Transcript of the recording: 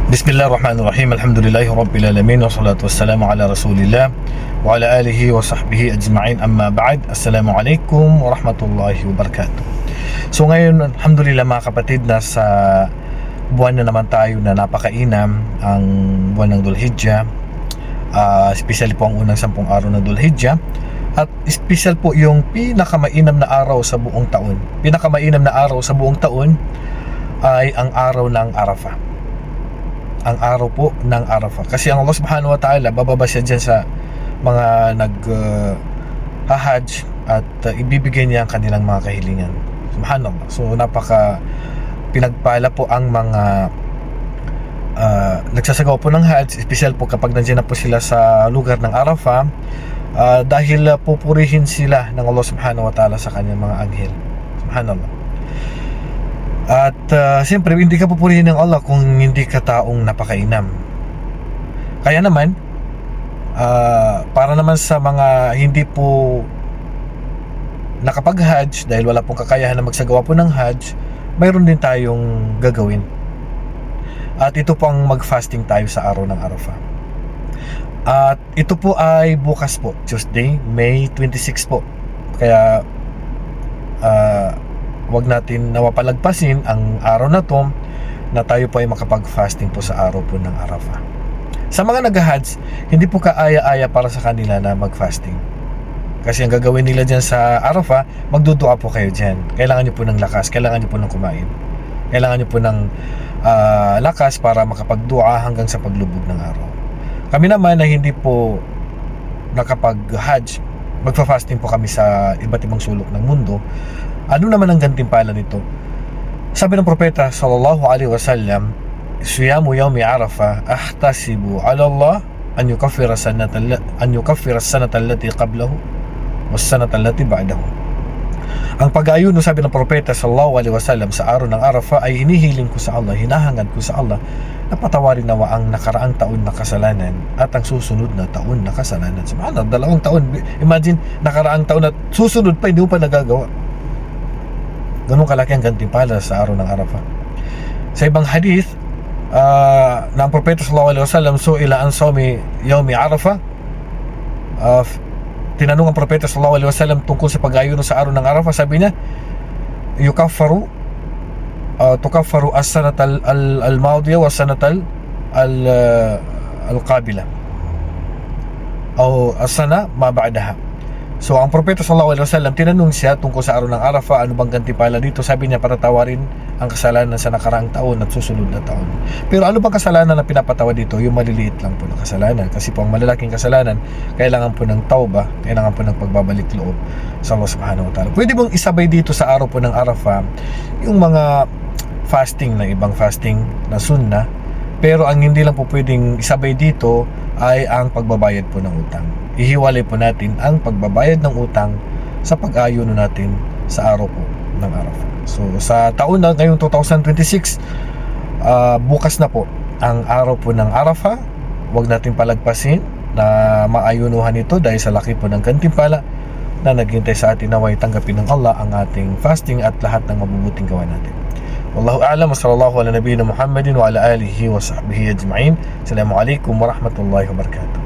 Bismillahirrahmanirrahim. Alhamdulillahi Rabbil Alamin. Wassalatu wassalamu ala Rasulillah wa ala alihi wa sahbihi ajma'in. Amma ba'd. Assalamualaikum warahmatullahi wabarakatuh. So ngayon, alhamdulillah mga kapatid, nasa buwan na naman tayo na napakainam, ang buwan ng Dhul-Hijjah. Especially po ang unang 10 araw ng Dhul-Hijjah. At special po yung pinakamainam na araw sa buong taon. Pinakamainam na araw sa buong taon ay ang araw ng Arafah. Ang araw po ng Arafah. Kasi ang Allah subhanahu wa ta'ala, bababa siya dyan sa mga hajj at ibibigay niya ang kanilang mga kahilingan. Subhanallah. So napaka pinagpala po ang mga nagsasagawa po ng hajj, special po kapag nandiyan na po sila sa lugar ng Arafah, dahil pupurihin sila ng Allah subhanahu wa ta'ala sa kanyang mga anghel. Subhanallah. At siyempre hindi ka pupurihin ng Allah kung hindi ka taong napakainam. Kaya naman para naman sa mga hindi po nakapag-hajj dahil wala pong kakayahan na magsagawa po ng hajj, mayroon din tayong gagawin. At ito po ang mag-fasting tayo sa araw ng Arafah. At ito po ay bukas po, Tuesday, May 26 po. Kaya wag natin nawapalagpasin ang araw na to na tayo po ay makapag-fasting po sa araw po ng Arafah. Sa mga nag-hajj, hindi po kaaya-aya para sa kanila na mag-fasting. Kasi ang gagawin nila dyan sa Arafah, magdudua po kayo dyan. Kailangan nyo po ng lakas, kailangan nyo po ng kumain. Kailangan nyo po ng lakas para makapag-dua hanggang sa paglubog ng araw. Kami naman na hindi po nakapag-hajj, magfa-fasting po kami sa iba't ibang sulok ng mundo. Ano naman ang gantimpala nito? Sabi ng propeta sallallahu alaihi wasallam, "Siyamu yawmi Arafah ahtasibu ala Allah an yukaffira sanata allati qablahu was sanata allati ba'dahu." Ang pag-ayuno, sabi ng propeta sallallahu alaihi wasallam, sa araw ng Arafah ay hinihiling ko sa Allah, hinahangad ko sa Allah na patawarin nawa ang nakaraang taon na kasalanan at ang susunod na taon na kasalanan. Subhanallah, 2 taon. Imagine, nakaraang taon at susunod pa hindi mo pa nagagawa. Ganun kalaki ang gantimpala sa araw ng Arafah. Sa ibang hadith na ang propeta sallallahu alaihi wasallam, su'ila an sawmi yawmi Arafah, tinanong ang propeta sallallahu alaihi wasallam tungkol sa pag-ayuno sa araw ng Arafah. Sabi niya, tukaffaru as-sanat al-madiya wa as-sanat al-qabila o as-sana ma ba'daha. So ang propeta sallallahu alaihi wasallam, tinanong siya tungkol sa araw ng Arafah, ano bang gantimpala dito? Sabi niya, patatawarin ang kasalanan sa nakaraang taon at susunod na taon. Pero ano bang kasalanan na pinapatawa dito? Yung maliliit lang po na kasalanan. Kasi po ang malalaking kasalanan, kailangan po ng tauba, kailangan po ng pagbabalik loob sa Allah subhanahu wa ta'ala. Pwede bang isabay dito sa araw po ng Arafah yung mga fasting na ibang fasting na sunnah, pero ang hindi lang po pwedeng isabay dito ay ang pagbabayad po ng utang. Ihiwalay po natin ang pagbabayad ng utang sa pag-ayuno natin sa araw po ng Arafah. So sa taon na ngayong 2026, bukas na po ang araw po ng Arafah. Huwag natin palagpasin na maayunuhan ito dahil sa laki po ng gantimpala na naghintay sa atin. Naway tanggapin ng Allah ang ating fasting at lahat ng mabubuting gawa natin. Wallahu a'lam. Sallallahu ala nabiyina Muhammadin wa ala alihi wa sahbihi ajma'in. Assalamualaikum warahmatullahi wabarakatuh.